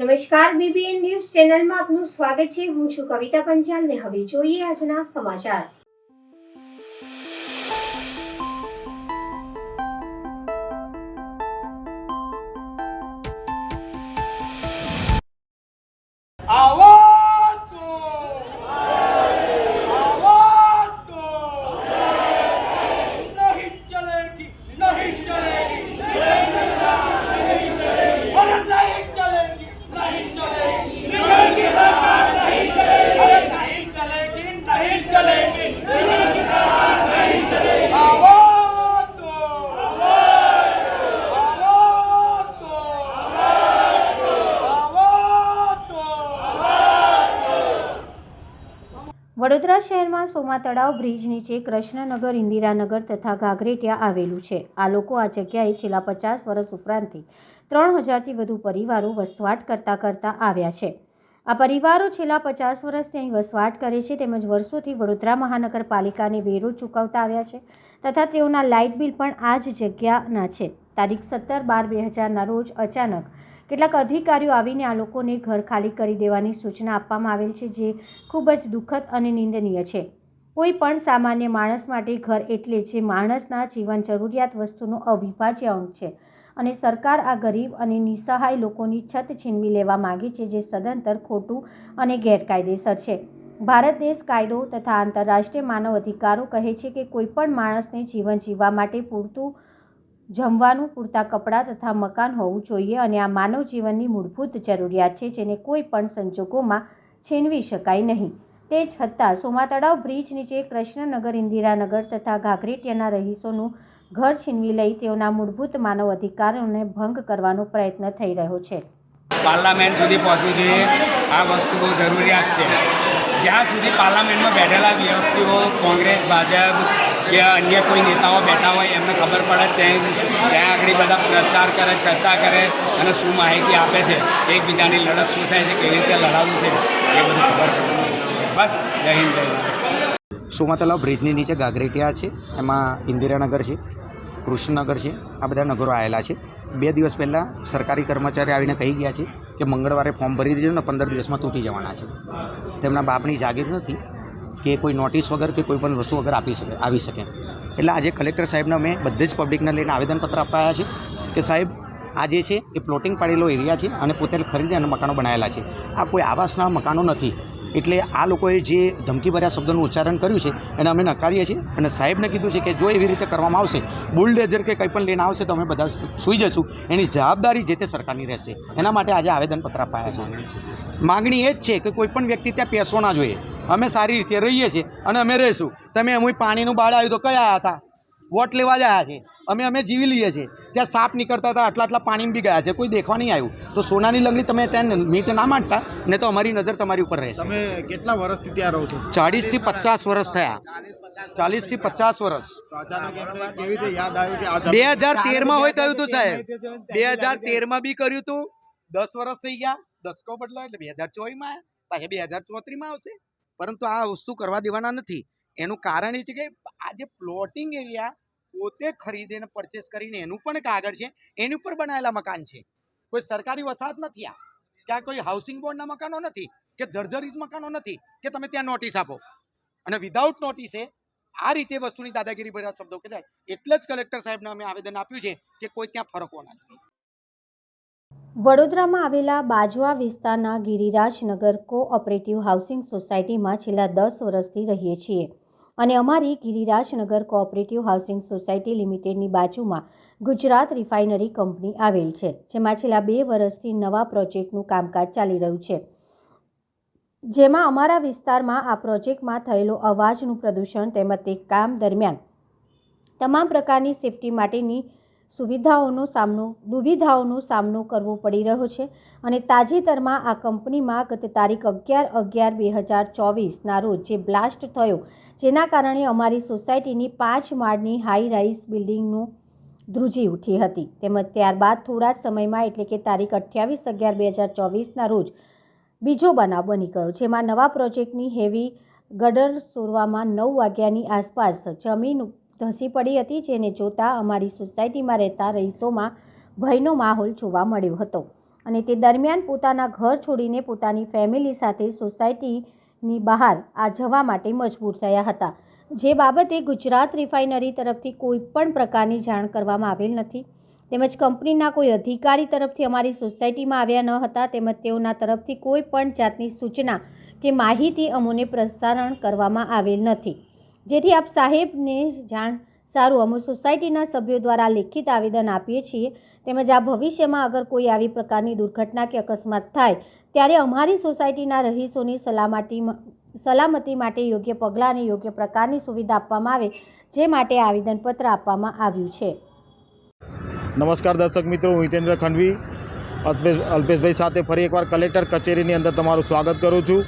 નમસ્કાર, BBN news ચેનલમાં આપનું સ્વાગત છે. હું છું કવિતા પંચાલ ને હવે જોઈએ આજના સમાચાર. વડોદરા શહેરમાં સોમા તળાવ બ્રિજ નીચે કૃષ્ણનગર, ઇન્દિરાનગર તથા ઘાઘરેટિયા આવેલું છે. આ લોકો આ જગ્યાએ છેલ્લા 50 વર્ષ ઉપરાંતથી 3000થી વધુ પરિવારો વસવાટ કરતા આવ્યા છે. આ પરિવારો છેલ્લા 50 વર્ષથી અહીં વસવાટ કરે છે તેમજ વર્ષોથી વડોદરા મહાનગરપાલિકાને વેરો ચૂકવતા આવ્યા છે તથા તેઓના લાઇટ બિલ પણ આ જ જગ્યાના છે. તારીખ 17/12/2000ના રોજ અચાનક કેટલાક અધિકારીઓ આવીને આ લોકોને ઘર ખાલી કરી દેવાની સૂચના આપવામાં આવેલ છે, જે ખૂબ જ દુઃખદ અને નિંદનીય છે. કોઈ પણ સામાન્ય માણસ માટે ઘર એટલે જે માણસના જીવન જરૂરિયાત વસ્તુનો અવિભાજ્ય અંગ છે અને સરકાર આ ગરીબ અને નિસહાય લોકોની છત છીનવી લેવા માગે છે, જે સદંતર ખોટું અને ગેરકાયદેસર છે. ભારત દેશ કાયદો તથા આંતરરાષ્ટ્રીય માનવ અધિકારો કહે છે કે કોઈ પણ માણસને જીવન જીવવા માટે પૂરતું જમવાનું, પૂરતા કપડાં તથા મકાન હોવું જોઈએ અને આ માનવ જીવનની મૂળભૂત જરૂરિયાત છે, જેને કોઈ પણ સંજોગોમાં છીનવી શકાય નહીં. તે છતાં સોમા તળાવ બ્રિજ નીચે કૃષ્ણનગર, ઇન્દિરાનગર તથા ઘાઘરેટિયાના રહીશોનું ઘર છીનવી લઈ તેઓના મૂળભૂત માનવ અધિકારોને ભંગ કરવાનો પ્રયત્ન થઈ રહ્યો છે. પાર્લામેન્ટ સુધી પહોંચવું જોઈએ. આ વસ્તુ બહુ જરૂરિયાત છે. જ્યાં સુધી પાર્લામેન્ટમાં બેઠેલા વ્યક્તિઓ, કોંગ્રેસ, ભાજપ કે અન્ય કોઈ નેતાઓ બેઠા હોય એમને ખબર પડે ત્યાં આગળ બધા પ્રચાર કરે, ચર્ચા કરે અને શું માહિતી આપે છે, એકબીજાની લડત શું થાય છે, કેવી રીતે લડાવવું છે એ બધું ખબર પડે. બસ, જય હિન્દ, જય ભારત. સોમા તળાવ બ્રિજની નીચે ઘાઘરેટિયા છે, એમાં ઇન્દિરાનગર છે, કૃષ્ણનગર છે, આ બધા નગરો આવેલા છે. 2 દિવસ પહેલાં સરકારી કર્મચારી આવીને કહી ગયા છે કે મંગળવારે ફોર્મ ભરી દેજો ને 15 દિવસમાં તૂટી જવાના છે. તેમના બાપની જાગીર નથી કે કોઈ નોટિસ વગર કે કોઈ પણ વસ્તુ વગર આવી શકે. એટલે આજે કલેક્ટર સાહેબને અમે બધી જ પબ્લિકને લઈને આવેદનપત્ર અપાયા છે કે સાહેબ, આ જે છે એ પ્લોટિંગ પાડેલો એરિયા છે અને પોતે ખરીદી અને મકાનો બનાવેલા છે. આ કોઈ આવાસના મકાનો નથી. એટલે આ લોકોએ જે ધમકીભર્યા શબ્દોનું ઉચ્ચારણ કર્યું છે એને અમે નકારીએ છીએ અને સાહેબને કીધું છે કે જો એવી રીતે કરવામાં આવશે, બુલડેઝર કે કંઈ પણ લઈને આવશે તો અમે બધા સૂઈ જશું. એની જવાબદારી જે તે સરકારની રહેશે. એના માટે આજે આવેદનપત્ર અપાયા છે. માગણી એ જ છે કે કોઈ પણ વ્યક્તિ ત્યાં પેસો ના જોઈએ. અમે સારી રીતે રહીએ છીએ અને અમે રહીશું. તમે એમ પાણીનું બાળ આવ્યું તો કયા હતા? વોટ લેવા જ આવ્યા છે. અમે જીવી લઈએ છીએ. ત્યાં સાપ નીકળતા હતા, આટલા પાણીમાં બી ગયા છે, કોઈ દેખવા નહીં આવ્યું. તો સોનાની લંગડી તમે ત્યાં મીટ ના માંડતા ને તો અમારી નજર તમારી ઉપર રહેશે. તમે કેટલા વર્ષથી ત્યાં રહો છો? 40 થી 50 વર્ષ થયા. 40 થી 50 વર્ષ. કેવી રીતે યાદ આવ્યું કે 2013માં હોય થયું હતું સાહેબ. 2013માં બી કર્યું હતું. 10 વર્ષ થઈ ગયા. દસકો બદલાયો એટલે 2024માં આવ્યા, પાછા 2034માં આવશે. પરંતુ આ વસ્તુ કરવા દેવાના નથી. એનું કારણ એ છે કે આ જે પ્લોટિંગ એરિયા પોતે ખરીદીને પરચેસ કરીને એનું પણ કાગળ છે, એની ઉપર બનાવેલા મકાન છે. કોઈ સરકારી વસાહત નથી. આ ક્યાં કોઈ હાઉસિંગ બોર્ડના મકાનો નથી કે જર્જરિત મકાનો નથી કે તમે ત્યાં નોટિસ આપો અને વિધાઉટ નોટિસે આ રીતે વસ્તુની દાદાગીરી ભર્યા શબ્દો કહેવાય. એટલે જ કલેક્ટર સાહેબને અમે આવેદન આપ્યું છે કે કોઈ ત્યાં ફરકો ના જોઈએ. વડોદરામાં આવેલા બાજવા વિસ્તારના ગિરિરાજનગર કોઓપરેટિવ હાઉસિંગ સોસાયટીમાં છેલ્લા 10 વર્ષથી રહીએ છીએ અને અમારી ગિરિરાજનગર કોઓપરેટિવ હાઉસિંગ સોસાયટી લિમિટેડની બાજુમાં ગુજરાત રિફાઇનરી કંપની આવેલ છે, જેમાં છેલ્લા 2 વર્ષથી નવા પ્રોજેક્ટનું કામકાજ ચાલી રહ્યું છે, જેમાં અમારા વિસ્તારમાં આ પ્રોજેક્ટમાં થયેલો અવાજનું પ્રદૂષણ તેમજ તે કામ દરમિયાન તમામ પ્રકારની સેફટી માટેની દુવિધાઓનો સામનો કરવો પડી રહ્યો છે. અને તાજેતરમાં આ કંપનીમાં ગત તારીખ 11/11/2024ના રોજ જે બ્લાસ્ટ થયો, જેના કારણે અમારી સોસાયટીની 5 માળની હાઈ રાઇઝ બિલ્ડિંગનું ધ્રુજી ઉઠી હતી. તેમજ ત્યારબાદ થોડા જ સમયમાં એટલે કે તારીખ 28/11/2024ના રોજ બીજો બનાવ બની ગયો, જેમાં નવા પ્રોજેક્ટની હેવી ગટર સોરવામાં 9 વાગ્યાની આસપાસ જમીન ધસી પડી હતી, જેને જોતા અમારી સોસાયટીમાં રહેતા રહીશોમાં ભયનો માહોલ જોવા મળ્યો હતો. અને તે દરમિયાન પોતાના ઘર છોડીને પોતાની ફેમિલી સાથે સોસાયટીની બહાર જવા માટે મજબૂર થયા હતા, જે બાબતે ગુજરાત રિફાઇનરી તરફથી કોઈ પણ પ્રકારની જાણ કરવામાં આવેલ નથી, તેમજ કંપનીના કોઈ અધિકારી તરફથી અમારી સોસાયટીમાં આવ્યા ન હતા, તેમજ તેઓના તરફથી કોઈ પણ જાતની સૂચના કે માહિતી અમોને પ્રસારણ કરવામાં આવેલ નથી, જેથી આપ સાહેબને જાણ સારું અમે સોસાયટીના સભ્યો દ્વારા લેખિત આવેદન આપીએ છીએ, તેમજ આ ભવિષ્યમાં અગર કોઈ આવી પ્રકારની દુર્ઘટના કે અકસ્માત થાય ત્યારે અમારી સોસાયટીના રહીશોની સલામતી માટે યોગ્ય પગલાં અને યોગ્ય પ્રકારની સુવિધા આપવામાં આવે, જે માટે આવેદનપત્ર આપવામાં આવ્યું છે. નમસ્કાર દર્શક મિત્રો, હું હિતેન્દ્ર ખંડવી અલ્પેશભાઈ સાથે ફરી એકવાર કલેક્ટર કચેરીની અંદર તમારું સ્વાગત કરું છું.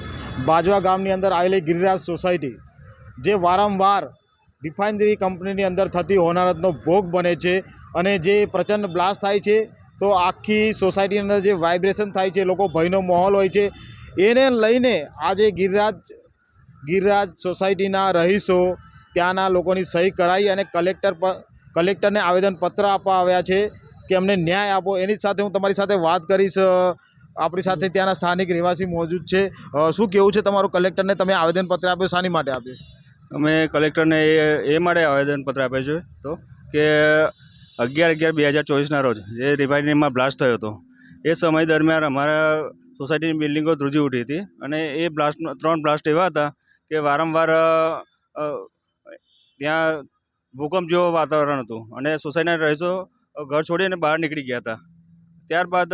બાજવા ગામની અંદર આવેલી ગિરિરાજ સોસાયટી જે વારંવાર રિફાઇનરી કંપનીની અંદર થતી હોનારતનો ભોગ બને છે અને જે પ્રચંડ બ્લાસ્ટ થાય છે તો આખી સોસાયટીની અંદર જે વાઇબ્રેશન થાય છે, લોકો ભયનો માહોલ હોય છે, એને લઈને આજે ગિરિરાજ સોસાયટીના રહીશો ત્યાંના લોકોની સહી કરાવી અને કલેક્ટરને આવેદનપત્ર આપવા આવ્યા છે કે અમને ન્યાય આપો. એની સાથે હું તમારી સાથે વાત કરીશ. આપણી સાથે ત્યાંના સ્થાનિક રહેવાસી મોજૂદ છે. શું કહેવું છે તમારું કલેક્ટરને? તમે આવેદનપત્ર આપ્યો, શાની માટે આપ્યું? અમે કલેક્ટરને એ માટે આવેદનપત્ર આપ્યું છે તો કે 11/11/2024ના રોજ જે રિફાઇનરીમાં બ્લાસ્ટ થયો હતો એ સમય દરમિયાન અમારા સોસાયટીની બિલ્ડિંગો ધ્રુજી ઉઠી હતી અને એ 3 બ્લાસ્ટ એવા હતા કે વારંવાર ત્યાં ભૂકંપ જેવું વાતાવરણ હતું અને સોસાયટીના રહીશો ઘર છોડીને બહાર નીકળી ગયા હતા. ત્યારબાદ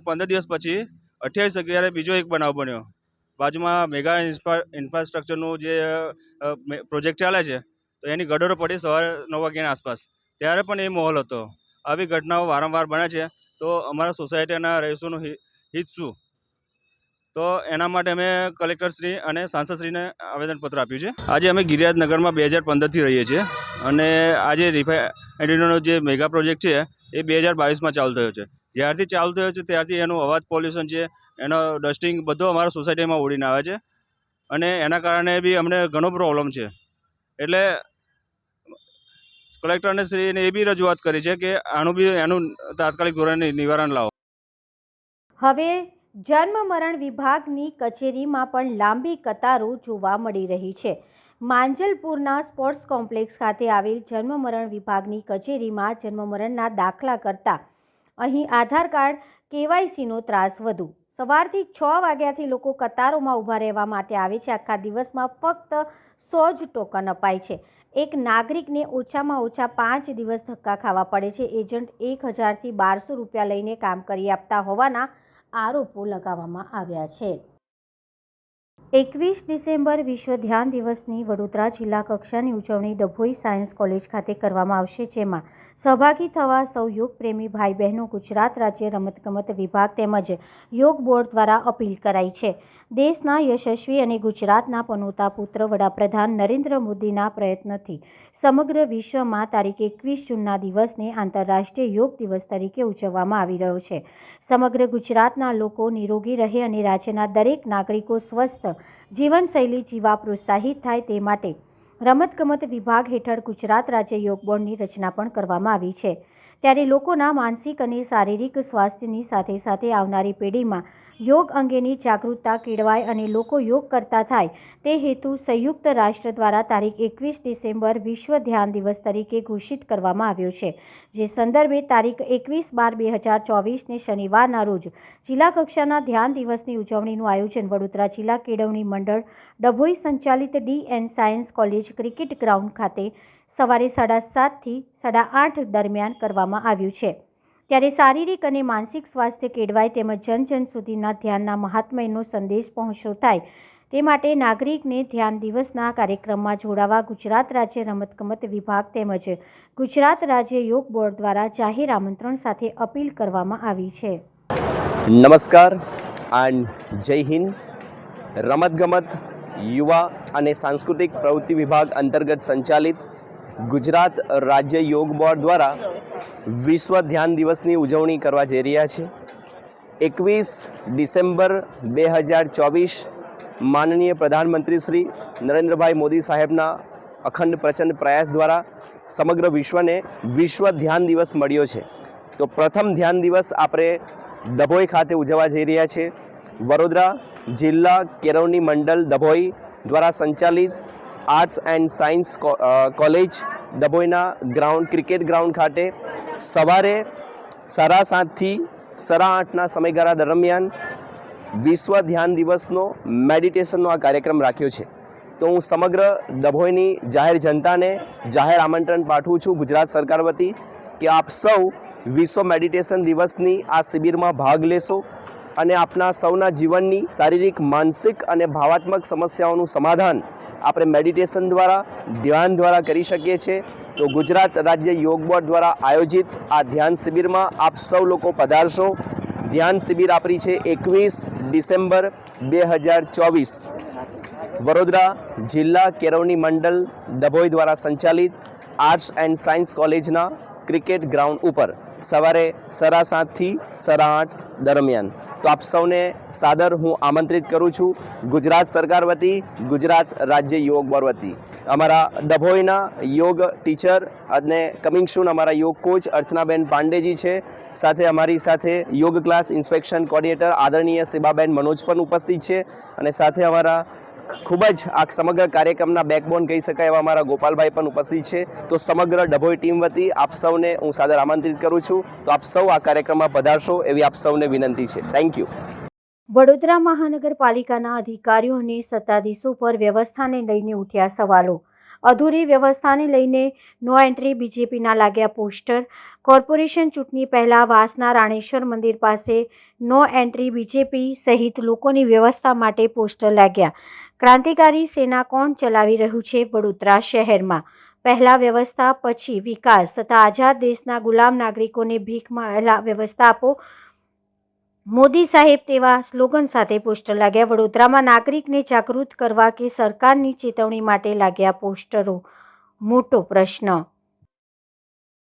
15 દિવસ પછી 28/11 બીજો એક બનાવ બન્યો. બાજુમાં મેગા ઇન્ફ્રાસ્ટ્રક્ચરનું જે પ્રોજેક્ટ ચાલે છે તો એની ગડરો પડી સવારે 9 વાગ્યાની આસપાસ, ત્યારે પણ એ માહોલ હતો. આવી ઘટનાઓ વારંવાર બને છે તો અમારા સોસાયટીના રહીશોનું હિત શું? તો એના માટે અમે કલેક્ટરશ્રી અને સાંસદશ્રીને આવેદનપત્ર આપ્યું છે. આજે અમે ગિરિરાજનગરમાં 2015થી રહીએ છીએ અને આજે રિફાઇનરીનો જે મેગા પ્રોજેક્ટ છે એ 2022માં ચાલુ થયો છે. જ્યારથી ચાલુ થયો છે ત્યારથી એનું અવાજ પોલ્યુશન છે, એનો ડસ્ટિંગ બધો અમારા સોસાયટીમાં ઉડીને આવે છે અને એના કારણે બી અમને ઘણો પ્રોબ્લેમ છે. એટલે કલેક્ટરને શ્રીને એ બી રજૂઆત કરી છે કે એનું તાત્કાલિક ધોરણે નિવારણ લાવો. હવે જન્મ મરણ વિભાગની કચેરીમાં પણ લાંબી કતારો જોવા મળી રહી છે. માંજલપુરના સ્પોર્ટ્સ કોમ્પ્લેક્સ ખાતે આવેલ જન્મ મરણ વિભાગની કચેરીમાં જન્મ મરણના દાખલા કરતા અહીં આધાર કાર્ડ KYCનો ત્રાસ વધુ. સવારથી 6 વાગ્યાથી લોકો કતારોમાં ઊભા રહેવા માટે આવે છે. આખા દિવસમાં ફક્ત 100 જ ટોકન અપાય છે. એક નાગરિકને ઓછામાં ઓછા 5 દિવસ ધક્કા ખાવા પડે છે. એજન્ટ 1000થી 1200 રૂપિયા લઈને કામ કરી આપતા હોવાના આરોપો લગાવવામાં આવ્યા છે. 21 ડિસેમ્બર વિશ્વ ધ્યાન દિવસની વડોદરા જિલ્લા કક્ષાની ઉજવણી ડભોઈ સાયન્સ કોલેજ ખાતે કરવામાં આવશે, જેમાં સહભાગી થવા સૌ યોગ પ્રેમી ભાઈ બહેનો ગુજરાત રાજ્ય રમતગમત વિભાગ તેમજ યોગ બોર્ડ દ્વારા અપીલ કરાઈ છે. દેશના યશસ્વી અને ગુજરાતના પનોતા પુત્ર વડાપ્રધાન નરેન્દ્ર મોદીના પ્રયત્નથી સમગ્ર વિશ્વમાં તારીખ 21 જૂનના દિવસને આંતરરાષ્ટ્રીય યોગ દિવસ તરીકે ઉજવવામાં આવી રહ્યો છે. સમગ્ર ગુજરાતના લોકો નિરોગી રહે અને રાજ્યના દરેક નાગરિકો સ્વસ્થ જીવનશૈલી જીવવા પ્રોત્સાહિત થાય તે માટે રમતગમત વિભાગ હેઠળ ગુજરાત રાજ્ય યોગ બોર્ડની રચના પણ કરવામાં આવી છે. ત્યારે લોકોના માનસિક અને શારીરિક સ્વાસ્થ્યની સાથે સાથે આવનારી પેઢીમાં યોગ અંગેની જાગૃતતા કેળવાય અને લોકો યોગ કરતા થાય તે હેતુ સંયુક્ત રાષ્ટ્ર દ્વારા તારીખ 21 ડિસેમ્બર વિશ્વ ધ્યાન દિવસ તરીકે ઘોષિત કરવામાં આવ્યો છે. જે સંદર્ભે તારીખ 21/12/2024ને શનિવારના રોજ જિલ્લા કક્ષાના ધ્યાન દિવસની ઉજવણીનું આયોજન વડોદરા જિલ્લા કેળવણી મંડળ ડભોઈ સંચાલિત DN science college cricket ground ખાતે સવારે 7:30 થી 8:30 દરમિયાન કરવામાં આવ્યું છે. ત્યારે શારીરિક અને માનસિક સ્વાસ્થ્ય કેળવાય તેમજ જન સુધીના ધ્યાનના મહાત્મ્યનો સંદેશ પહોંચતો થાય તે માટે નાગરિકને ધ્યાન દિવસના કાર્યક્રમમાં જોડાવા ગુજરાત રાજ્ય રમતગમત વિભાગ તેમજ ગુજરાત રાજ્ય યોગ બોર્ડ દ્વારા જાહેર આમંત્રણ સાથે અપીલ કરવામાં આવી છે. નમસ્કાર એન્ડ જય હિન્દ. રમતગમત, યુવા અને સાંસ્કૃતિક પ્રવૃત્તિ વિભાગ અંતર્ગત સંચાલિત ગુજરાત રાજ્ય યોગ બોર્ડ દ્વારા વિશ્વ ધ્યાન દિવસની ઉજવણી કરવા જઈ રહ્યા છે. 21 ડિસેમ્બર 2024 માનનીય પ્રધાનમંત્રી શ્રી નરેન્દ્રભાઈ મોદી સાહેબના અખંડ પ્રચંડ પ્રયાસ દ્વારા સમગ્ર વિશ્વને વિશ્વ ધ્યાન દિવસ મળ્યો છે. તો પ્રથમ ધ્યાન દિવસ આપણે ડભોઈ ખાતે ઉજવવા જઈ રહ્યા છે. વડોદરા જિલ્લા કેળવણી મંડળ ડભોઈ દ્વારા સંચાલિત આર્ટ્સ એન્ડ સાયન્સ કોલેજ ડભોઈના ક્રિકેટ ગ્રાઉન્ડ ખાતે સવારે 7:30 થી 8:30ના સમયગાળા દરમિયાન વિશ્વ ધ્યાન દિવસનો મેડિટેશનનો આ કાર્યક્રમ રાખ્યો છે. તો હું સમગ્ર ડભોઈની જાહેર જનતાને જાહેર આમંત્રણ પાઠવું છું ગુજરાત સરકાર વતી કે આપ સૌ વિશ્વ મેડિટેશન દિવસની આ શિબિરમાં ભાગ લેશો અને આપના સૌના જીવનની શારીરિક, માનસિક અને ભાવાત્મક સમસ્યાઓનું સમાધાન આપણે મેડિટેશન દ્વારા, ધ્યાન દ્વારા કરી શકીએ છીએ. તો ગુજરાત રાજ્ય યોગ બોર્ડ દ્વારા આયોજિત આ ધ્યાન શિબિરમાં આપ સૌ લોકો પધારશો. ધ્યાન શિબિર આપણી છે 21 ડિસેમ્બર 2024 વડોદરા જિલ્લા કેળવણી મંડળ ડભોઈ દ્વારા સંચાલિત આર્ટ્સ એન્ડ સાયન્સ કોલેજના ક્રિકેટ ગ્રાઉન્ડ ઉપર સવારે 7:30 થી 8:30 દરમિયાન. તો આપ સૌને સાદર હું આમંત્રિત કરું છું ગુજરાત સરકાર વતી, ગુજરાત રાજ્ય યોગ બોર્ડ વતી. અમારા ડભોઈના યોગ ટીચર અને કમિંગ સૂન અમારા યોગ કોચ અર્ચનાબેન પાંડેજી છે. સાથે અમારી સાથે યોગ ક્લાસ ઇન્સ્પેક્શન કોર્ડિનેટર આદરણીય શિબાબેન મનોજ પણ ઉપસ્થિત છે. અને સાથે અમારા ખૂબ જ આ સમગ્ર કાર્યક્રમના બેકબોન કહી શકાય એવા અમારા ગોપાલભાઈ પણ ઉપસ્થિત છે. તો સમગ્ર ડભોઈ ટીમ વતી આપ સૌને હું સાદર આમંત્રિત કરું છું. તો આપ સૌ આ કાર્યક્રમમાં પધારશો એવી આપ સૌને વિનંતી છે. Thank you. વડોદરા મહાનગરપાલિકાના અધિકારીઓ અને સત્તાધીશો પર વ્યવસ્થાને લઈને ઉઠ્યા સવાલો. અધૂરી વ્યવસ્થાને લઈને નો એન્ટ્રી બીજેપીના લાગ્યા પોસ્ટર. કોર્પોરેશન ચૂંટણી પહેલા વાસના રાણેશ્વર મંદિર પાસે નો એન્ટ્રી બીજેપી સહિત લોકોની વ્યવસ્થા માટે પોસ્ટર લાગ્યા. ક્રાંતિકારી સેના કોણ ચલાવી રહ્યું છે વડોદરા શહેરમાં? પહેલા વ્યવસ્થા પછી વિકાસ તથા આઝાદ દેશના ગુલામ નાગરિકોને ભીખ મળેલા વ્યવસ્થા આપો મોદી સાહેબ તેવા સ્લોગન સાથે પોસ્ટર લાગ્યા. વડોદરામાં નાગરિકને જાગૃત કરવા કે સરકારની ચેતવણી માટે લાગ્યા પોસ્ટરો? મોટો પ્રશ્ન.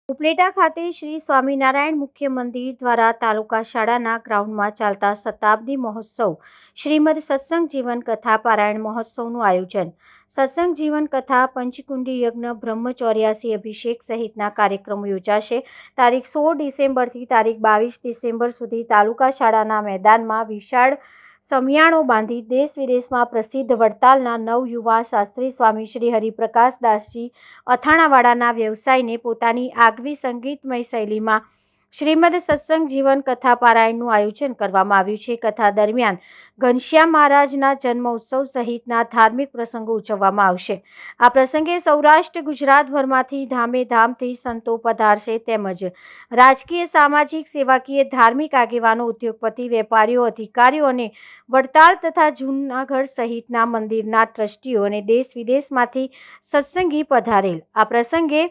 ઉપલેટા ખાતે શ્રી સ્વામિનારાયણ મુખ્ય મંદિર દ્વારા તાલુકા શાળાના ગ્રાઉન્ડમાં ચાલતા શતાબ્દી મહોત્સવ શ્રીમદ સત્સંગ જીવન કથા પારાયણ મહોત્સવનું આયોજન. સત્સંગ જીવન કથા, પંચકુંડી યજ્ઞ, બ્રહ્મચૌર્યાસી અભિષેક સહિતના કાર્યક્રમો યોજાશે. તારીખ 16 ડિસેમ્બરથી તારીખ 22 ડિસેમ્બર સુધી તાલુકા શાળાના મેદાનમાં વિશાળ સમિયાણો બાંધી દેશ વિદેશમાં પ્રસિદ્ધ વડતાલના નવયુવા શાસ્ત્રી સ્વામી શ્રી હરિપ્રકાશ દાસજી અથાણાવાડાના વ્યવસાયને પોતાની આગવી સંગીતમય શૈલીમાં શ્રીમદ સત્સંગ જીવન કથા પારાયણનું આયોજન કરવામાં આવ્યું છે. કથા દરમિયાન ઘનશ્યામ મહારાજના જન્મોત્સવ સહિતના ધાર્મિક પ્રસંગો ઉજવવામાં આવશે. આ પ્રસંગે સૌરાષ્ટ્ર ગુજરાતભરમાંથી ધામે ધામથી સંતો પધારશે. તેમજ રાજકીય, સામાજિક, સેવાકીય, ધાર્મિક આગેવાનો, ઉદ્યોગપતિ, વેપારીઓ, અધિકારીઓ અને વડતાલ તથા જૂનાગઢ સહિતના મંદિરના ટ્રસ્ટીઓ અને દેશ વિદેશમાંથી સત્સંગી પધારેલ. આ પ્રસંગે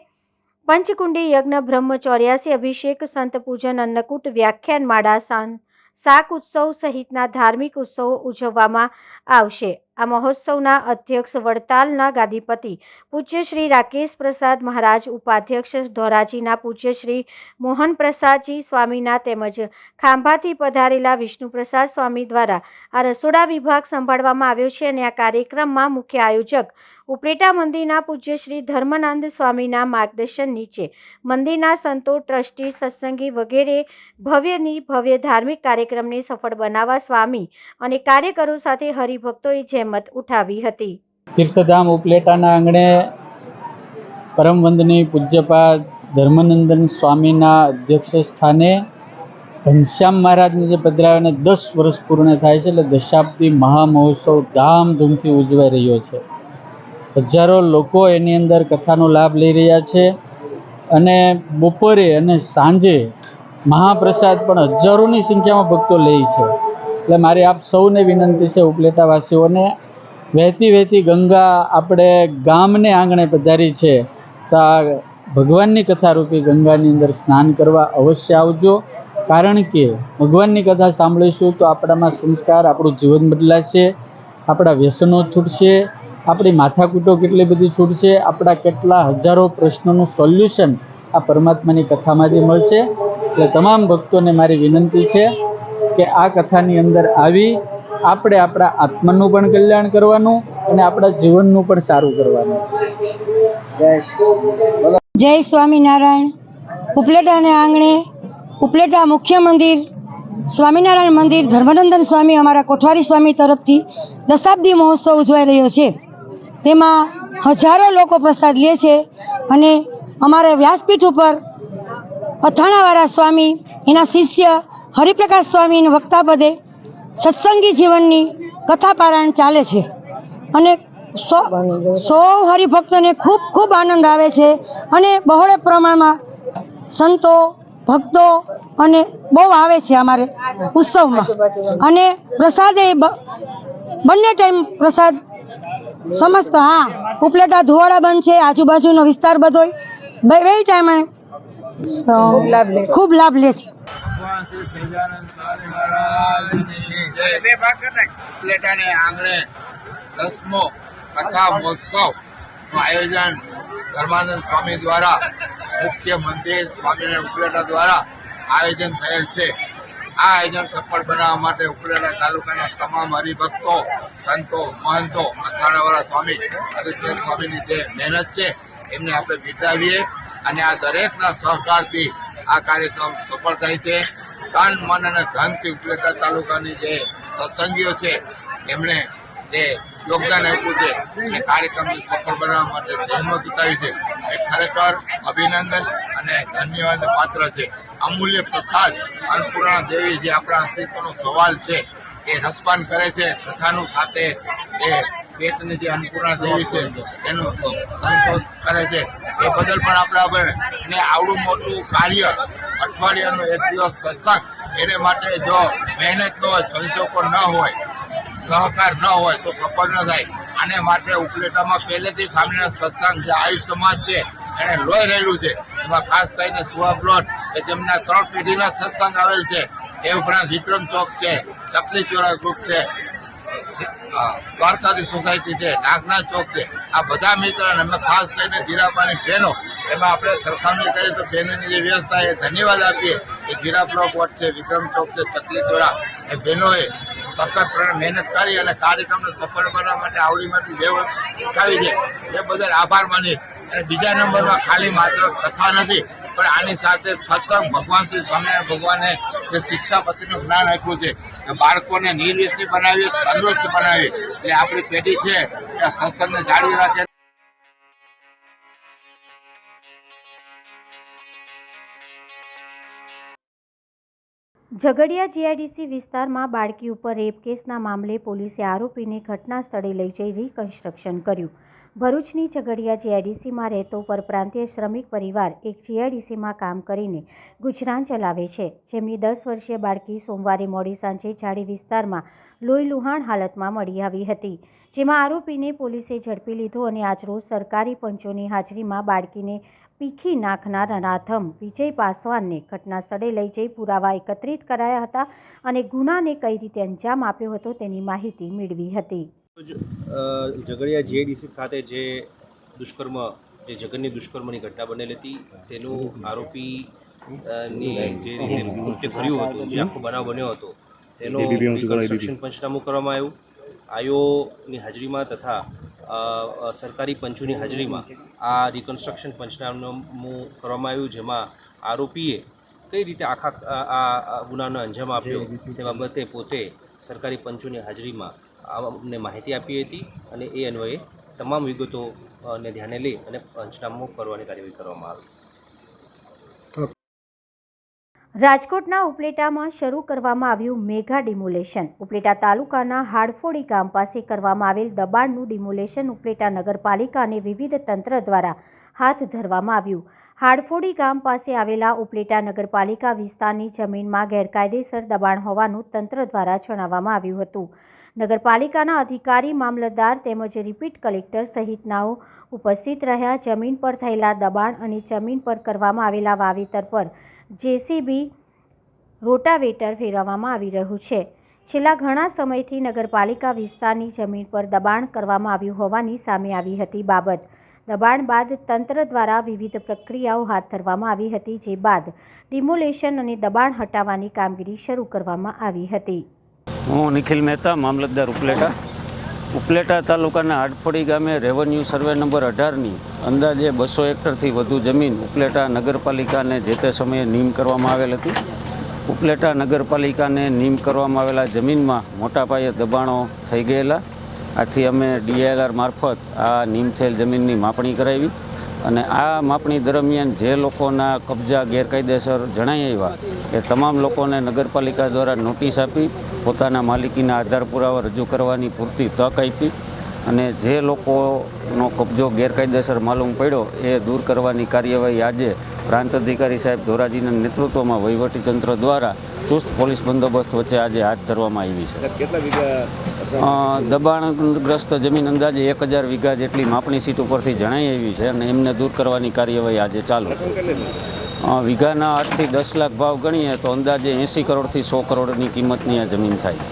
પંચકુંડી યજ્ઞ, બ્રહ્મચૌર્યાસી અભિષેક, સંત પૂજન, અન્નકૂટ, વ્યાખ્યાન માળા, શાક ઉત્સવ સહિતના ધાર્મિક ઉત્સવો ઉજવવામાં આવશે. આ મહોત્સવના અધ્યક્ષ વડતાલના ગાદીપતિ પૂજ્ય શ્રી રાકેશ પ્રસાદ મહારાજ, ઉપાધ્યક્ષ ધોરાજીના પૂજ્ય શ્રી મોહન પ્રસાદજી સ્વામીના તેમજ ખાંભાથી પધારેલા વિષ્ણુપ્રસાદ સ્વામી દ્વારા આ રસોડા વિભાગ સંભાળવામાં આવ્યો છે. અને આ કાર્યક્રમમાં મુખ્ય આયોજક ઉપલેટા મંદિરના પૂજ્ય શ્રી ધર્માનંદ સ્વામીના માર્ગદર્શન નીચે મંદિરના સંતો, ટ્રસ્ટી, સત્સંગી વગેરે ભવ્ય ધાર્મિક કાર્યક્રમને સફળ બનાવવા સ્વામી અને કાર્યકરો સાથે હરિભક્તોએ જહેમત ઉઠાવી હતી. તીર્થધામ ઉપલેટાના આંગણે પરમ વંદનીય પૂજ્યપાદ ધર્માનંદન સ્વામીના અધ્યક્ષ સ્થાને ઘનશ્યામ મહારાજને જે પધરાવ્યાને 10 વર્ષ પૂર્ણ થાય છે, એટલે દશાબ્દી મહામહોત્સવ ધામધૂમથી ઉજવાઈ રહ્યો છે. હજારો લોકો એની અંદર કથાનો લાભ લઈ રહ્યા છે અને બપોરે અને સાંજે મહાપ્રસાદ પણ હજારોની સંખ્યામાં ભક્તો લે છે. એટલે મારી આપ સૌને વિનંતી છે, ઉપલેટાવાસીઓને, વહેતી ગંગા આપણે ગામને આંગણે પધારી છે, તો આ ભગવાનની કથારૂપી ગંગાની અંદર સ્નાન કરવા અવશ્ય આવજો. કારણ કે ભગવાનની કથા સાંભળીશું તો આપણામાં સંસ્કાર, આપણું જીવન બદલાશે, આપણા વ્યસનો છૂટશે, આપણી માથાકૂટો કેટલી બધી છૂટશે, આપણા કેટલા હજારો પ્રશ્નોનું સોલ્યુશન આ પરમાત્માની કથામાંથી મળશે. એટલે તમામ ભક્તોને મારી વિનંતી છે કે આ કથાની અંદર આવી આપણે આપણા આત્માનું પણ કલ્યાણ કરવાનું અને આપણા જીવનનું પણ સારું કરવાનું. જય સ્વામિનારાયણ. ઉપલેટાને આંગણે ઉપલેટા મુખ્ય મંદિર સ્વામિનારાયણ મંદિર ધર્મનંદન સ્વામી અમારા કોઠારી સ્વામી તરફથી દશાબ્દી મહોત્સવ ઉજવાઈ રહ્યો છે. તેમાં હજારો લોકો પ્રસાદ લે છે અને અમારે વ્યાસપીઠ ઉપર અથાણાવાળા સ્વામી એના શિષ્ય હરિપ્રકાશ સ્વામીના વક્તાપદે સત્સંગી જીવનની કથા પારાયણ ચાલે છે અને સૌ હરિભક્તોને ખૂબ ખૂબ આનંદ આવે છે અને બહોળે પ્રમાણમાં સંતો ભક્તો અને બહુ આવે છે અમારે ઉત્સવમાં. અને પ્રસાદ એ બંને ટાઈમ પ્રસાદ સમસ્ત ઉપલેટા ધોવાડા બંધ છે, આજુબાજુનો વિસ્તાર બધો બે ટાઈમે ખૂબ લાભ લે છે. ઉપલેટાને આંગણે 10મો કથા મહોત્સવનું આયોજન ધર્માનંદ સ્વામી દ્વારા મુખ્ય મંદિર સ્વામિનારાયણ ઉપલેટા દ્વારા આયોજન થયેલ છે. આ આયોજન સફળ બનાવવા માટે ઉપલેટા તાલુકાના તમામ હરિભક્તો, સંતો, મહંતો, અથાણાવાળા સ્વામી, હરિપ્રકાશ સ્વામીની જે મહેનત છે એમને આપણે બિરદાવીએ અને આ દરેકના સહકારથી આ કાર્યક્રમ સફળ થાય છે. તન, મન અને ધનથી ઉપલેટા તાલુકાની જે સત્સંગીઓ છે એમણે જે યોગદાન આપ્યું છે એ કાર્યક્રમને સફળ બનાવવા માટે જહેમત ઉઠાવી છે એ ખરેખર અભિનંદન અને ધન્યવાદ પાત્ર છે. અમૂલ્ય પ્રસાદ અન્નપૂર્ણા દેવી જે આપણા અસ્તિત્વનો સવાલ છે એ રસપાન કરે છે કથાનું સાથે એ પેટની જે અન્નપૂર્ણા દેવી છે એનો સંતોષ કરે છે એ બદલ પણ આપણે એને આવડું મોટું કાર્ય અઠવાડિયાનો એક દિવસ સત્સંગ એને માટે જો મહેનત ન હોય, સંશોધો ન હોય, સહકાર ન હોય તો સફળ ન થાય. આને માટે ઉપલેટામાં પહેલેથી સ્વામિનારાયણ સત્સંગ જે આયુ સમાજ છે એને લોહી રહેલું છે. એમાં ખાસ કરીને સુવા પ્લોટ કે જેમના 3 પેઢીના સત્સંગ આવેલ છે. એ ઉપરાંત વિક્રમ ચોક છે, ચકલી ચોરા ગ્રુપ છે, દ્વારકાધી સોસાયટી છે, નાગનાથ ચોક છે. આ બધા મિત્રો અમે ખાસ કરીને જીરાપાની બહેનો એમાં આપણે સરખામણી કરીએ તો બહેનોની જે વ્યવસ્થા એ ધન્યવાદ આપીએ. એ જીરાપુરા વોટ છે, વિક્રમ ચોક છે, ચકલી ચોરા એ બહેનોએ સખત મહેનત કરી અને કાર્યક્રમને સફળ બનાવવા માટે આવડી મોટી વ્યવસ્થા ઉઠાવી છે એ બદલ આભાર માનીશ. અને બીજા નંબરમાં ખાલી માત્ર કથા નથી પણ આની સાથે સત્સંગ ભગવાન શ્રી સ્વામિનારાયણ ભગવાને જે શિક્ષાપતિનું જ્ઞાન આપ્યું છે કે બાળકોને નિર્વ્યસની બનાવી, તંદુરસ્ત બનાવી. એટલે આપણી પેઢી છે કે સત્સંગને જાળવી રાખે. ઝઘડિયા જીઆઈડીસી વિસ્તારમાં બાળકી ઉપર રેપ કેસના મામલે પોલીસે આરોપીને ઘટના સ્થળે લઈ જઈ રિકન્સ્ટ્રક્શન કર્યું. ભરૂચની ઝઘડિયા જીઆઈડીસીમાં રહેતો પરપ્રાંતીય શ્રમિક પરિવાર એક જીઆઈડીસીમાં કામ કરીને ગુજરાન ચલાવે છે, જેમની 10 વર્ષીય બાળકી સોમવારે મોડી સાંજે ઝાડી વિસ્તારમાં લોહીલુહાણ હાલતમાં મળી આવી હતી, જેમાં આરોપીને પોલીસે ઝડપી લીધો અને આજરોજ સરકારી પંચોની હાજરીમાં બાળકીને પીખી નાખનાર અનાથમ વિજય પાસવાનને ઘટના સ્થળે લઈ જઈ પુરાવા એકત્રિત કરાયા હતા અને ગુનાને કઈ રીતે અંજામ આપ્યો હતો તેની માહિતી મેળવી હતી. ઝઘડિયા જીઆઈડીસી ખાતે જે દુષ્કર્મ, જે જઘન્ય દુષ્કર્મની ઘટના બનેલી હતી તેનું આરોપીની જે રીતે કૃત્ય કર્યું હતું, જે આખો બનાવ બન્યો હતો તેનો રિકન્સ્ટ્રક્શન પંચનામું કરવામાં આવ્યું. આયોની હાજરીમાં તથા સરકારી પંચોની હાજરીમાં આ રિકન્સ્ટ્રક્શન પંચનામું કરવામાં આવ્યું, જેમાં આરોપીએ કઈ રીતે આખા આ ગુનાનો અંજામ આપ્યો તે બાબતે પોતે સરકારી પંચોની હાજરીમાં અમને માહિતી આપી હતી અને એ અન્વયે તમામ વિગતોને ધ્યાને લઈ અને પંચનામું કરવાની કાર્યવાહી કરવામાં આવી. રાજકોટના ઉપલેટામાં શરૂ કરવામાં આવ્યું મેગા ડિમોલેશન. ઉપલેટા તાલુકાના હાડફોડી ગામ પાસે કરવામાં આવેલ દબાણનું ડિમોલેશન ઉપલેટા નગરપાલિકા અને વિવિધ તંત્ર દ્વારા હાથ ધરવામાં આવ્યું. હાડફોડી ગામ પાસે આવેલા ઉપલેટા નગરપાલિકા વિસ્તારની જમીનમાં ગેરકાયદેસર દબાણ હોવાનું તંત્ર દ્વારા જણાવવામાં આવ્યું હતું. નગરપાલિકાના અધિકારી, મામલતદાર તેમજ રિપીટ કલેક્ટર સહિતનાઓ ઉપસ્થિત રહ્યા. જમીન પર થયેલા દબાણ અને જમીન પર કરવામાં આવેલા વાવેતર પર જેસીબી રોટાવેટર ફેરવવામાં આવી રહ્યું છે. છેલ્લા ઘણા સમયથી નગરપાલિકા વિસ્તારની જમીન પર દબાણ કરવામાં આવ્યું હોવાની સામે આવી હતી. બાબત દબાણ બાદ તંત્ર દ્વારા વિવિધ પ્રક્રિયાઓ હાથ ધરવામાં આવી હતી, જે બાદ ડિમોલેશન અને દબાણ હટાવવાની કામગીરી શરૂ કરવામાં આવી હતી. હું નિખિલ મહેતા, મામલતદાર ઉપલેટા તાલુકાના હાડફોડી ગામે રેવન્યુ સર્વે નંબર 18ની અંદાજે 200 હેક્ટરથી વધુ જમીન ઉપલેટા નગરપાલિકાને જે તે સમયે નીમ કરવામાં આવેલ હતી. ઉપલેટા નગરપાલિકાને નીમ કરવામાં આવેલા જમીનમાં મોટા પાયે દબાણો થઈ ગયેલા. આથી અમે DLR મારફત આ નીમ થયેલ જમીનની માપણી કરાવી અને આ માપણી દરમિયાન જે લોકોના કબજા ગેરકાયદેસર જણાઈ આવ્યા એ તમામ લોકોને નગરપાલિકા દ્વારા નોટિસ આપી પોતાના માલિકીના આધાર પુરાવા રજૂ કરવાની પૂરતી તક આપી અને જે લોકોનો કબજો ગેરકાયદેસર માલુમ પડ્યો એ દૂર કરવાની કાર્યવાહી આજે પ્રાંત અધિકારી સાહેબ ધોરાજીના નેતૃત્વમાં વહીવટીતંત્ર દ્વારા ચુસ્ત પોલીસ બંદોબસ્ત વચ્ચે આજે હાથ ધરવામાં આવી છે. દબાણગ્રસ્ત જમીન અંદાજે 1000 વીઘા જેટલી માપણી સીટ ઉપરથી જણાઈ આવી છે અને એમને દૂર કરવાની કાર્યવાહી આજે ચાલુ છે. વીઘાના 8 થી 10 લાખ ભાવ ગણીએ તો અંદાજે 80 કરોડથી 100 કરોડની કિંમતની આ જમીન થાય.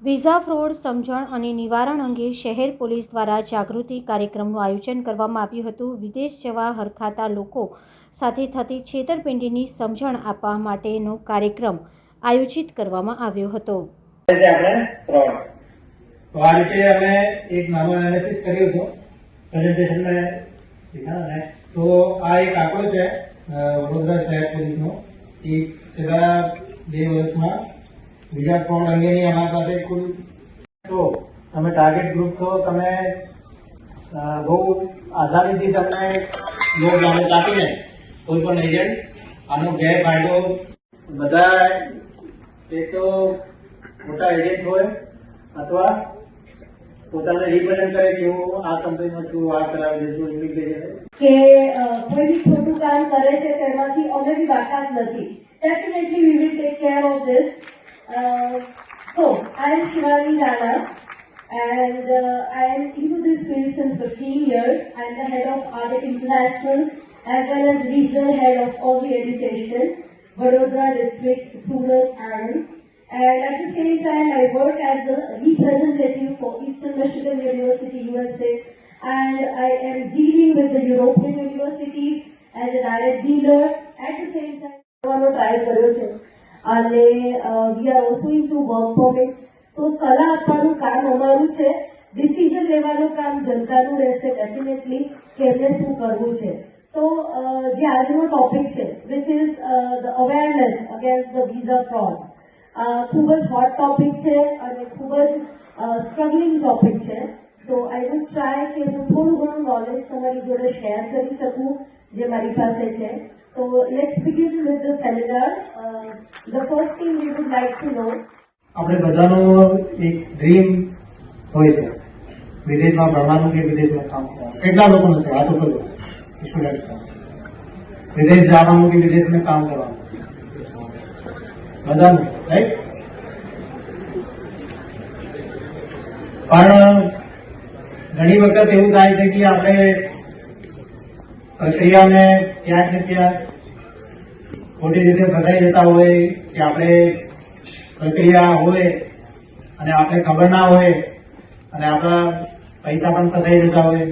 વિઝા ફ્રોડ સમજણ અને નિવારણ અંગે શહેર પોલીસ દ્વારા જાગૃતિ કાર્યક્રમનું આયોજન કરવામાં આવ્યું હતું. વિદેશ જવા હરખાતા લોકો સાથે થતી છેતરપિંડીની સમજણ આપવા માટેનો કાર્યક્રમ આયોજિત કરવામાં આવ્યો હતો. આ રીતે અમે એક નાનું એનાલિસિસ કર્યું હતું પ્રેઝન્ટેશનમાં. તો આ એક આંકડો છે વડોદરા શહેર પોલીસનો. એક છેલ્લા 2 વર્ષમાં વિઝા ફ્રોડ અંગેની અમારી પાસે કુલ તો તમે ટાર્ગેટ ગ્રુપ છો, તમે બહુ આસાનીથી તમને લોક લાલચ આપીને કોઈ પણ એજન્ટ આનો ગેરફાયદો બધા એક તો મોટા એજન્ટ હોય અથવા પોતાને રિપ્રેઝન્ટ કરે કે હું આ કંપનીમાં છું, આ કરાવી દઈશું ઇમિગ્રેશન કે કોઈ બી ખોટું કામ કરે છે તેમાંથી અમે બી બાકાત નથી. Definitely we will take care of this. So, I am Shivani Rana and I am into this field since 15 years. I am the head of ADEC International as well as regional head of Aussie Education, Vadodara District, Surat, Anand. And at the same time, I work as the representative for Eastern Michigan University, USA. And I am dealing with the European universities as a direct dealer. At the same time, try and we are also into work permits. So સલાહ આપવાનું કામ અમારું છે, decision લેવાનું કામ જનતાનું રહેશે definitely કે એમને શું કરવું છે. સો જે આજનો ટોપિક છે which is the awareness against the visa frauds, ખૂબ જ હોટ ટોપિક છે અને ખૂબ જ સ્ટ્રગલિંગ ટોપિક છે. સો આઈ વુડ ટ્રાય કે હું થોડું ઘણું નોલેજ તમારી જોડે શેર કરી શકું જે મારી પાસે છે. So let's begin with the seminar. The first thing we would like to know. આપણે બધાનો એક ડ્રીમ હોય છે વિદેશમાં ભણવાનું કે વિદેશમાં કામ કરવાનું. કેટલા લોકોનો છે આ તો કરો સ્ટુડન્ટ્સ વિદેશ જવાનું કે વિદેશમાં કામ કરવાનું બધાનું, રાઈટ? પણ ઘણી વખત એવું થાય છે કે આપણે પ્રક્રિયાને ક્યાંક ને ક્યાંક ખોટી રીતે ફસાઈ જતા હોય કે આપણે પ્રક્રિયા હોય અને આપણે ખબર ના હોય અને આપણા પૈસા પણ ફસાઈ જતા હોય.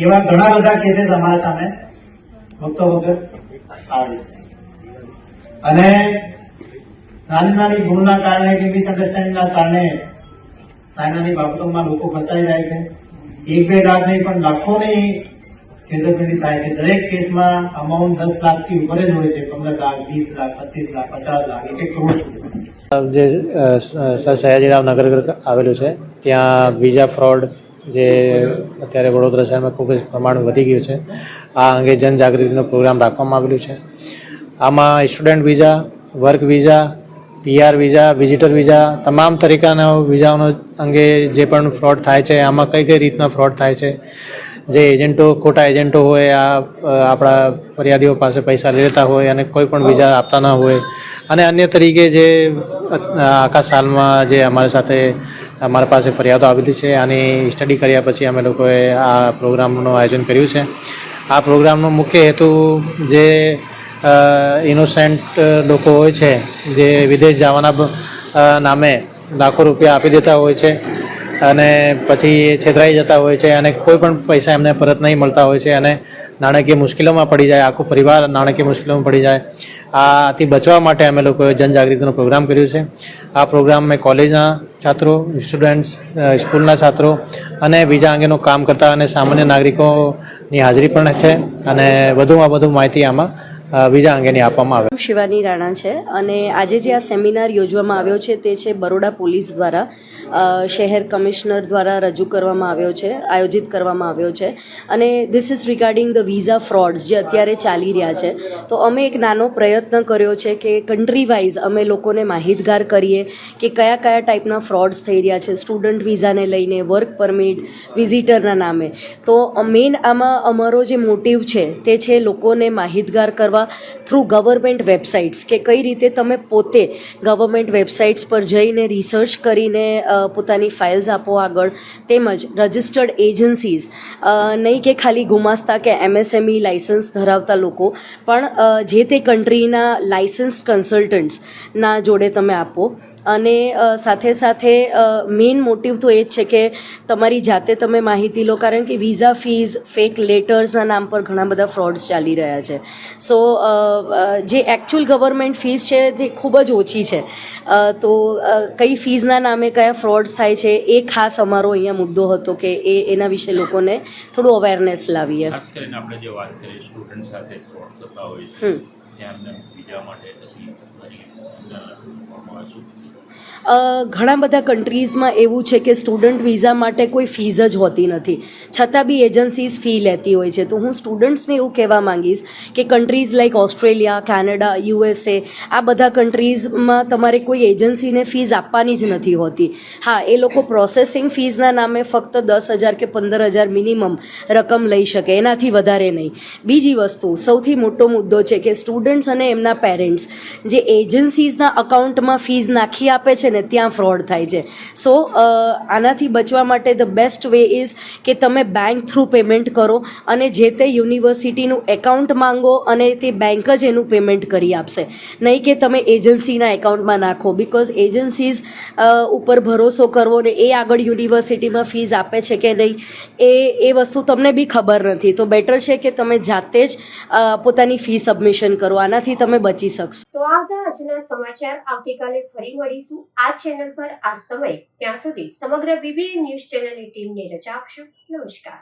એવા ઘણા બધા કેસીસ અમારા સામે વખતો વખત આવે છે અને નાની નાની ભૂલના કારણે કે મિસઅન્ડરસ્ટેન્ડિંગના કારણે નાની બાબતોમાં લોકો ફસાઈ જાય છે. 1-2 લાખ નહીં પણ લાખોની છેતરપિંડી થાય છે. દરેક કેસમાં અમાઉન્ટ 10 લાખથી ઉપર જ હોય છે. 15 લાખ, 20 લાખ, 25 લાખ, 50 લાખ, 1 કરોડ. જે સર સયાજીરાવ નગર આવેલું છે ત્યાં વિઝા ફ્રોડ જે અત્યારે વડોદરા શહેરમાં ખૂબ જ પ્રમાણ વધી ગયું છે. આ અંગે જનજાગૃતિનો પ્રોગ્રામ રાખવામાં આવેલું છે. આમાં student visa, work visa, PR visa, visitor visa, તમામ તરીકાના વિઝાઓનો અંગે જે પણ ફ્રોડ થાય છે આમાં કઈ કઈ રીતના ફ્રોડ થાય છે, જે એજન્ટો ખોટા એજન્ટો હોય આ આપણા ફરિયાદીઓ પાસે પૈસા લેતા હોય અને કોઈ પણ વિઝા આપતા ન હોય અને અન્ય તરીકે જે આખા સાલમાં જે અમારી સાથે અમારા પાસે ફરિયાદો આવેલી છે આની સ્ટડી કર્યા પછી અમે લોકોએ આ પ્રોગ્રામનું આયોજન કર્યું છે. આ પ્રોગ્રામનો મુખ્ય હેતુ જે ઇનોસેન્ટ લોકો હોય છે જે વિદેશ જવાના નામે લાખો રૂપિયા આપી દેતા હોય છે અને પછી એ છેતરાઈ જતા હોય છે અને કોઈ પણ પૈસા એમને પરત નહીં મળતા હોય છે અને નાણાકીય મુશ્કેલીઓમાં પડી જાય, આખો પરિવાર નાણાકીય મુશ્કેલીઓમાં પડી જાય. આથી બચવા માટે અમે લોકોએ જનજાગૃતિનો પ્રોગ્રામ કર્યો છે. આ પ્રોગ્રામ મેં કોલેજના છાત્રો, સ્ટુડન્ટ્સ, સ્કૂલના છાત્રો અને બીજા અંગેનું કામ કરતા અને સામાન્ય નાગરિકોની હાજરી પણ છે અને વધુમાં વધુ માહિતી આમાં બીજા અંગેની આપવામાં આવે. શિવાની રાણા છે અને આજે જે આ સેમિનાર યોજવામાં આવ્યો છે તે છે બરોડા પોલીસ દ્વારા શહેર કમિશનર દ્વારા રજૂ કરવામાં આવ્યો છે, આયોજિત કરવામાં આવ્યો છે અને this is regarding the visa frauds જે અત્યારે ચાલી રહ્યા છે. તો અમે એક નાનો પ્રયત્ન કર્યો છે કે કન્ટ્રી વાઇઝ અમે લોકોને માહિતગાર કરીએ કે કયા કયા ટાઈપના ફ્રોડ્સ થઈ રહ્યા છે, સ્ટુડન્ટ વિઝાને લઈને, વર્ક પરમિટ, વિઝિટરના નામે. તો મેઇન આમાં અમારો જે મોટિવ છે તે છે લોકોને માહિતગાર કરવા થ્રુ ગવર્મેન્ટ વેબસાઇટ્સ કે કઈ રીતે તમે પોતે ગવર્મેન્ટ વેબસાઇટ્સ પર જઈને રિસર્ચ કરીને પોતાની ફાઇલ્સ આપો આગળ, તેમજ રજિસ્ટર્ડ એજન્સીઝ, નહીં કે ખાલી ગુમાસ્તા કે MSME લાઇસન્સ ધરાવતા લોકો, પણ જે તે કન્ટ્રીના લાઇસન્સ કન્સલ્ટન્ટ્સના જોડે તમે આપો. અને સાથે સાથે મેઇન મોટિવ તો એ જ છે કે તમારી જાતે તમે માહિતી લો, કારણ કે વિઝા ફીઝ, ફેક લેટર્સના નામ પર ઘણા બધા ફ્રોડ્સ ચાલી રહ્યા છે. સો જે એકચ્યુઅલ ગવર્મેન્ટ ફીઝ છે તે ખૂબ જ ઓછી છે. તો કઈ ફીઝના નામે કયા ફ્રોડ્સ થાય છે એ ખાસ અમારો અહીંયા મુદ્દો હતો કે એના વિશે લોકોને થોડું અવેરનેસ લાવીએ. ખાસ કરીને આપણે જે વાત કરીએ સ્ટુડન્ટ સાથે ફ્રોડ થતા હોય છે ત્યાં એમને બીજા માટે ઘણા બધા કન્ટ્રીઝમાં એવું છે કે સ્ટુડન્ટ વિઝા માટે કોઈ ફીઝ જ હોતી નથી, છતાં બી એજન્સીઝ ફી લેતી હોય છે. તો હું સ્ટુડન્ટ્સને એવું કહેવા માંગીશ કે countries like Australia, Canada, USA, આ બધા કન્ટ્રીઝમાં તમારે કોઈ એજન્સીને ફીઝ આપવાની જ નથી હોતી. હા, એ લોકો પ્રોસેસિંગ ફીઝના નામે ફક્ત 10,000 કે 15,000 મિનિમમ રકમ લઈ શકે, એનાથી વધારે નહીં. બીજી વસ્તુ, સૌથી મોટો મુદ્દો છે કે સ્ટુડન્ટ્સ અને એમના પેરેન્ટ્સ જે એજન્સીઝના અકાઉન્ટમાં ફીઝ નાખી આપે છે ને ત્યાં ફ્રોડ થાય છે. સો આનાથી બચવા માટે ધ બેસ્ટ વે ઇઝ કે તમે બેંક થ્રુ પેમેન્ટ કરો અને જે તે યુનિવર્સિટીનું એકાઉન્ટ માંગો અને તે બેંક જ એનું પેમેન્ટ કરી આપશે, નહીં કે તમે એજન્સીના એકાઉન્ટમાં નાખો. બિકોઝ એજન્સીઝ ઉપર ભરોસો કરવો ને એ આગળ યુનિવર્સિટીમાં ફીઝ આપે છે કે નહીં એ વસ્તુ તમને બી ખબર નથી. તો બેટર છે કે તમે જાતે જ પોતાની ફી સબમિશન કરો, આનાથી તમે બચી શકશો. તો આ હતા આજના સમાચાર. આવતીકાલે ફરી મળીશું આ ચેનલ પર આ સમય. ત્યાં સુધી સમગ્ર BBN ન્યૂઝ ચેનલની ટીમને રજા આપશો. નમસ્કાર.